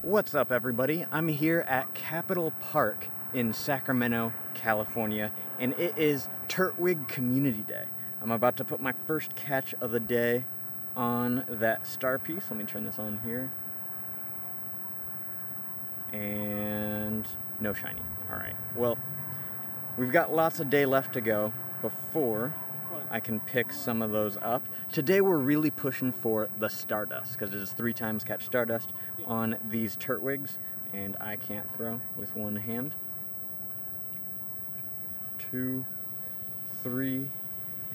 What's up, everybody? I'm here at Capitol Park in Sacramento, California, and it is Turtwig Community Day. I'm about to put my first catch of the day on that star piece. Let me turn this on here. And no shiny. All right. Well, we've got lots of day left to go before I can pick some of those up. Today we're really pushing for the Stardust because it is 3 times catch Stardust on these Turtwigs, and I can't throw with one hand. 2, 3,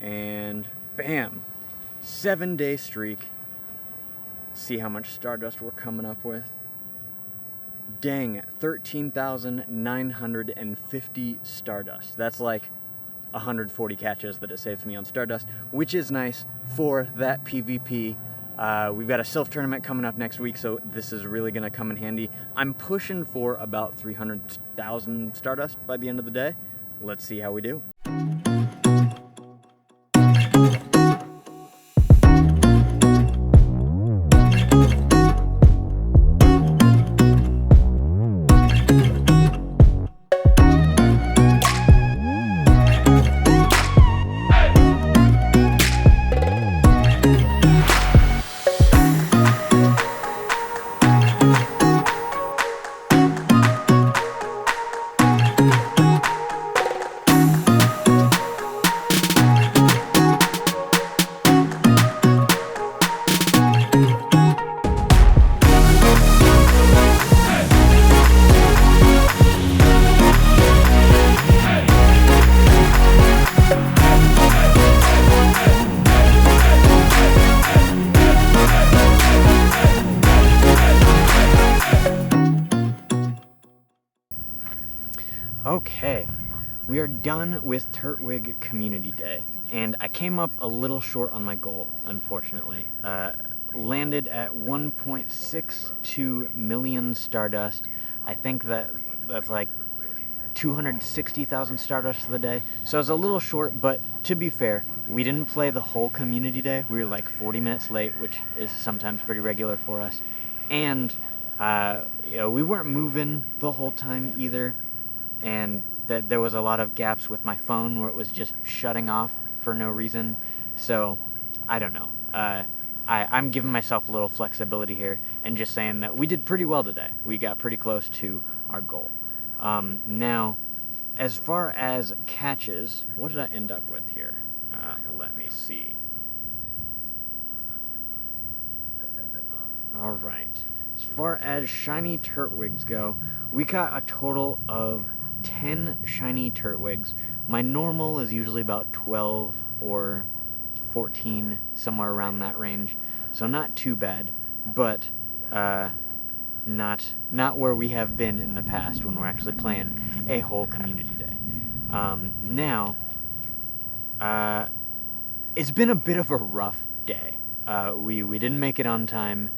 and bam! 7-day streak. See how much Stardust we're coming up with. Dang, 13,950 Stardust. That's like 140 catches that it saves me on Stardust, which is nice for that PvP. We've got a Sylph tournament coming up next week, so this is really going to come in handy. I'm pushing for about 300,000 Stardust by the end of the day. Let's see how we do. Okay, we are done with Turtwig Community Day, and I came up a little short on my goal, unfortunately. Landed at 1.62 million Stardust. I think that's like 260,000 Stardust for the day, so I was a little short, but to be fair, we didn't play the whole Community Day. We were like 40 minutes late, which is sometimes pretty regular for us, and we weren't moving the whole time either. And that there was a lot of gaps with my phone where it was just shutting off for no reason. So, I don't know. I'm giving myself a little flexibility here and just saying that we did pretty well today. We got pretty close to our goal. Now, as far as catches, what did I end up with here? Let me see. All right. As far as shiny Turtwigs go, we got a total of 10 shiny Turtwigs. My normal is usually about 12 or 14, somewhere around that range. So not too bad, but not where we have been in the past when we're actually playing a whole Community Day. Now, it's been a bit of a rough day. We didn't make it on time.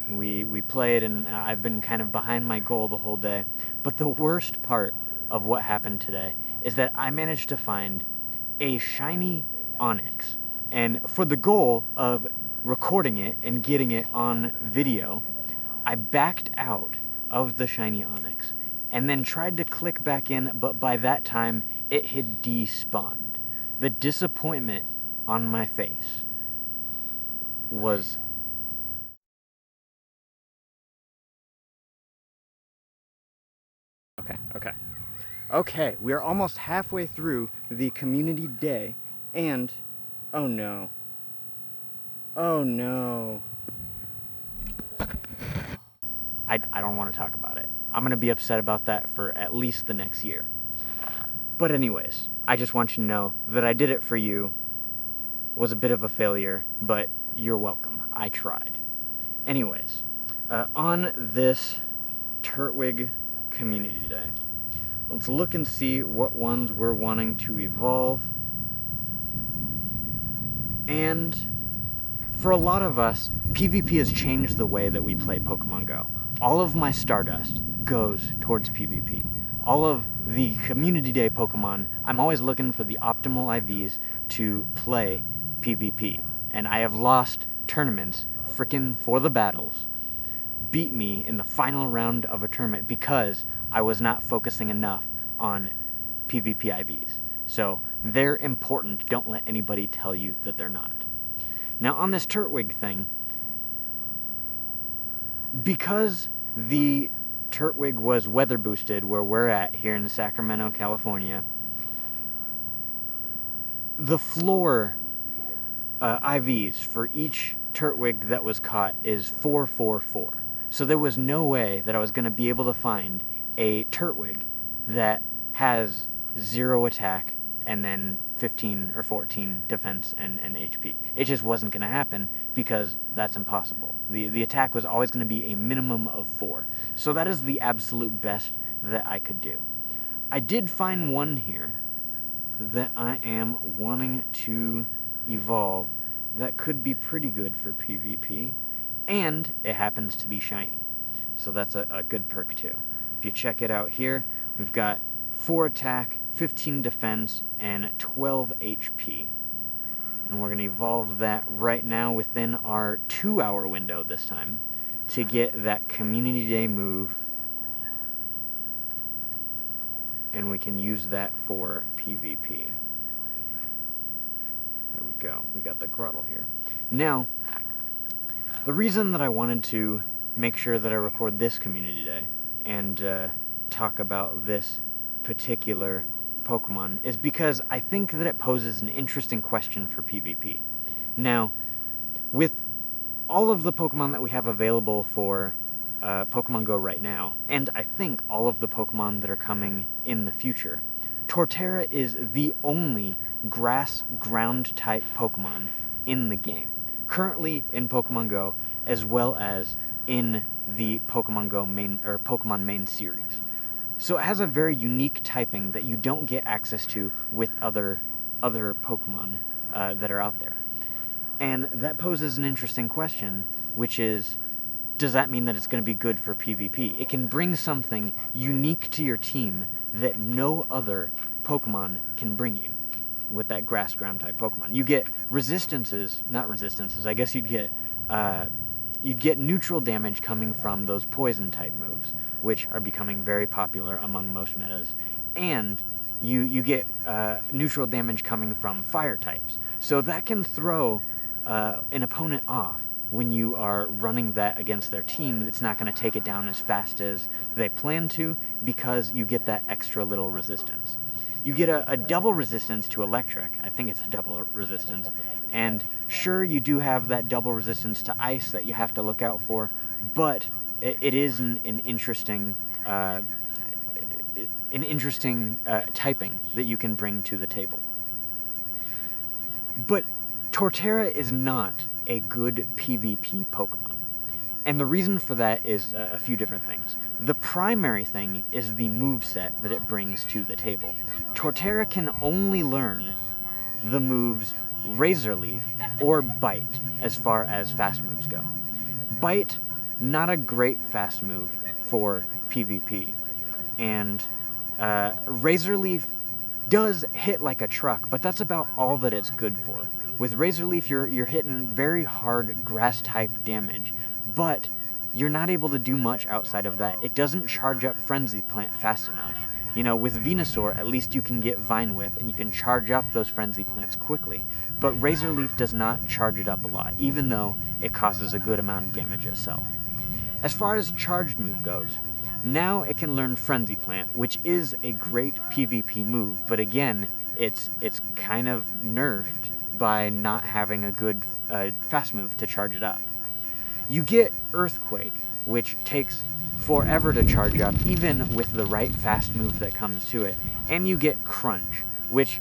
We played, and I've been kind of behind my goal the whole day. But the worst part of what happened today is that I managed to find a shiny Onix. And for the goal of recording it and getting it on video, I backed out of the shiny Onix and then tried to click back in, but by that time it had despawned. The disappointment on my face was Okay, we are almost halfway through the Community Day, and oh no. Oh no. I don't want to talk about it. I'm going to be upset about that for at least the next year. But anyways, I just want you to know that I did it for you. Was a bit of a failure, but you're welcome. I tried. Anyways, on this Turtwig Community Day, let's look and see what ones we're wanting to evolve. And for a lot of us, PvP has changed the way that we play Pokemon Go. All of my Stardust goes towards PvP. All of the Community Day Pokemon, I'm always looking for the optimal IVs to play PvP. And I have lost tournaments frickin' for the battles beat me in the final round of a tournament because I was not focusing enough on PvP IVs. So they're important. Don't let anybody tell you that they're not. Now on this Turtwig thing, because the Turtwig was weather boosted where we're at here in Sacramento, California, the floor IVs for each Turtwig that was caught is 444. So there was no way that I was going to be able to find a Turtwig that has 0 attack and then 15 or 14 defense and HP. It just wasn't going to happen because that's impossible. The attack was always going to be a minimum of 4. So that is the absolute best that I could do. I did find one here that I am wanting to evolve that could be pretty good for PvP, and it happens to be shiny. So that's a good perk too. If you check it out here, we've got 4 attack, 15 defense, and 12 HP. And we're going to evolve that right now within our 2-hour window this time to get that Community Day move. And we can use that for PvP. There we go. We got the grottle here. Now, the reason that I wanted to make sure that I record this Community Day and talk about this particular Pokemon is because I think that it poses an interesting question for PvP. Now, with all of the Pokemon that we have available for Pokemon Go right now, and I think all of the Pokemon that are coming in the future, Torterra is the only grass ground type Pokemon in the game, currently in Pokemon Go, as well as in the Pokemon Go main or Pokemon main series. So it has a very unique typing that you don't get access to with other Pokemon that are out there. And that poses an interesting question, which is, does that mean that it's going to be good for PvP? It can bring something unique to your team that no other Pokemon can bring you with that grass ground type Pokemon. You get not resistances, I guess you'd get neutral damage coming from those poison type moves, which are becoming very popular among most metas, and you get neutral damage coming from fire types. So that can throw an opponent off when you are running that against their team. It's not going to take it down as fast as they plan to because you get that extra little resistance. You get a double resistance to electric. I think it's a double resistance. And sure, you do have that double resistance to ice that you have to look out for, but it is an interesting typing that you can bring to the table. But Torterra is not a good PvP Pokemon. And the reason for that is a few different things. The primary thing is the moveset that it brings to the table. Torterra can only learn the moves Razor Leaf or Bite as far as fast moves go. Bite, not a great fast move for PvP. And Razor Leaf does hit like a truck, but that's about all that it's good for. With Razor Leaf, you're hitting very hard grass-type damage, but you're not able to do much outside of that. It doesn't charge up Frenzy Plant fast enough. You know, with Venusaur, at least you can get Vine Whip, and you can charge up those Frenzy Plants quickly. But Razor Leaf does not charge it up a lot, even though it causes a good amount of damage itself. As far as charged move goes, now it can learn Frenzy Plant, which is a great PvP move, but again, it's kind of nerfed by not having a good fast move to charge it up. You get Earthquake, which takes forever to charge up, even with the right fast move that comes to it. And you get Crunch, which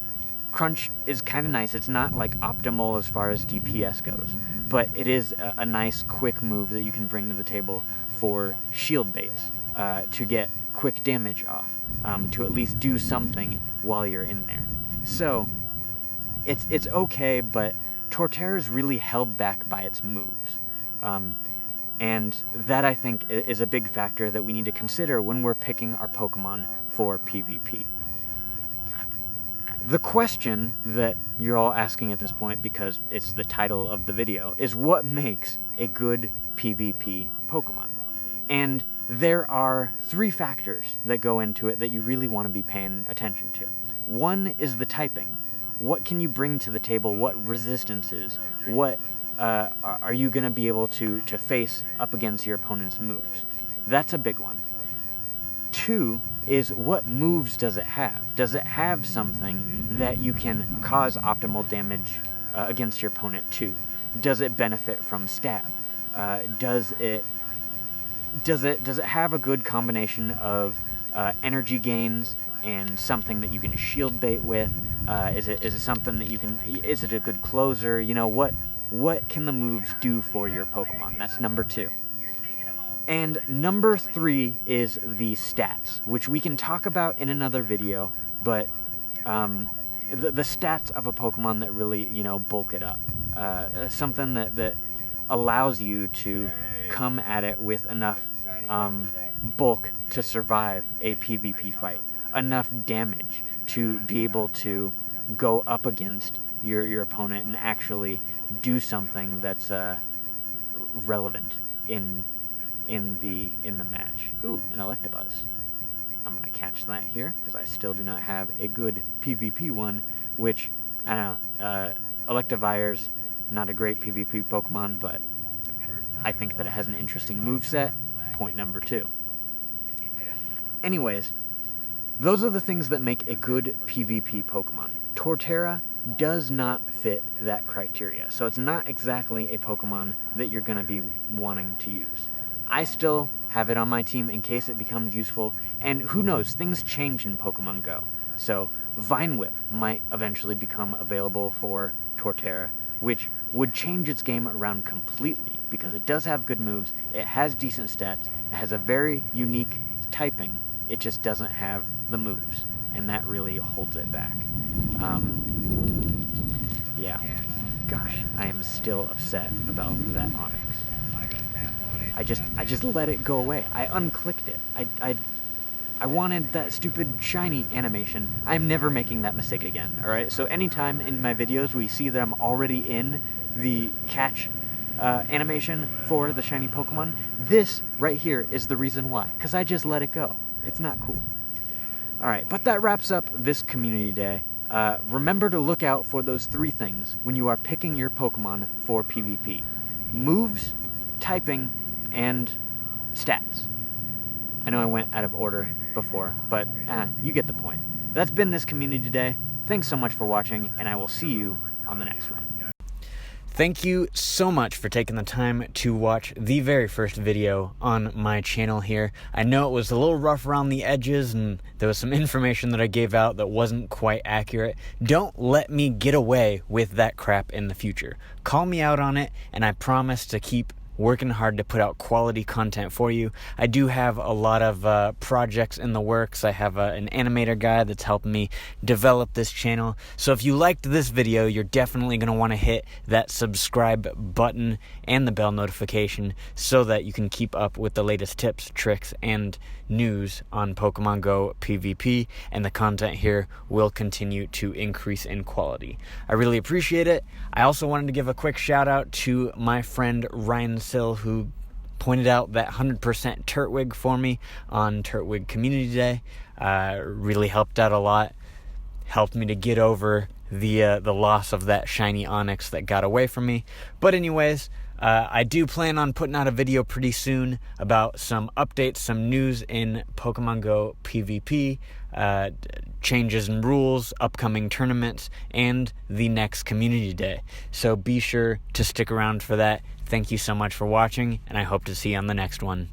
Crunch is kind of nice. It's not like optimal as far as DPS goes, but it is a nice quick move that you can bring to the table for shield baits to get quick damage off, to at least do something while you're in there. So it's okay, but Torterra is really held back by its moves. And that, I think, is a big factor that we need to consider when we're picking our Pokemon for PvP. The question that you're all asking at this point, because it's the title of the video, is what makes a good PvP Pokemon? And there are 3 factors that go into it that you really want to be paying attention to. One is the typing. What can you bring to the table? What resistances? What are you going to be able to face up against your opponent's moves? That's a big one. 2 is what moves does it have? Does it have something that you can cause optimal damage against your opponent too? Does it benefit from stab? Does it have a good combination of energy gains and something that you can shield bait with? Is it something that you can? Is it a good closer? You know, what can the moves do for your Pokemon? That's number 2. And number 3 is the stats, which we can talk about in another video, but the stats of a Pokemon that really, you know, bulk it up. Something that allows you to come at it with enough bulk to survive a PvP fight, enough damage to be able to go up against your opponent and actually do something that's relevant in the match. Ooh, an Electabuzz. I'm gonna catch that here because I still do not have a good PvP one, which I don't know. Electivire's not a great PvP Pokemon, but I think that it has an interesting moveset. Point number 2. Anyways, those are the things that make a good PvP Pokemon. Torterra does not fit that criteria, so it's not exactly a Pokemon that you're going to be wanting to use. I still have it on my team in case it becomes useful, and who knows, things change in Pokemon Go. So Vine Whip might eventually become available for Torterra, which would change its game around completely because it does have good moves, it has decent stats, it has a very unique typing, it just doesn't have the moves, and that really holds it back. Yeah, gosh, I am still upset about that Onix. I just let it go away. I unclicked it. I wanted that stupid shiny animation. I'm never making that mistake again, alright? So anytime in my videos we see that I'm already in the catch animation for the shiny Pokemon, this right here is the reason why. Because I just let it go. It's not cool. Alright, but that wraps up this community day. Remember to look out for those 3 things when you are picking your Pokemon for PvP. Moves, typing, and stats. I know I went out of order before, but you get the point. That's been this community day. Thanks so much for watching, and I will see you on the next one. Thank you so much for taking the time to watch the very first video on my channel here. I know it was a little rough around the edges and there was some information that I gave out that wasn't quite accurate. Don't let me get away with that crap in the future. Call me out on it, and I promise to keep working hard to put out quality content for you. I do have a lot of projects in the works. I have an animator guy that's helping me develop this channel. So if you liked this video, you're definitely going to want to hit that subscribe button and the bell notification so that you can keep up with the latest tips, tricks, and news on Pokemon Go PvP, and the content here will continue to increase in quality. I really appreciate it. I also wanted to give a quick shout out to my friend Ryan Sill, who pointed out that 100% Turtwig for me on Turtwig Community Day. Really helped out a lot. Helped me to get over the loss of that shiny Onix that got away from me. But anyways, I do plan on putting out a video pretty soon about some updates, some news in Pokemon Go PvP, changes in rules, upcoming tournaments, and the next community day. So be sure to stick around for that. Thank you so much for watching, and I hope to see you on the next one.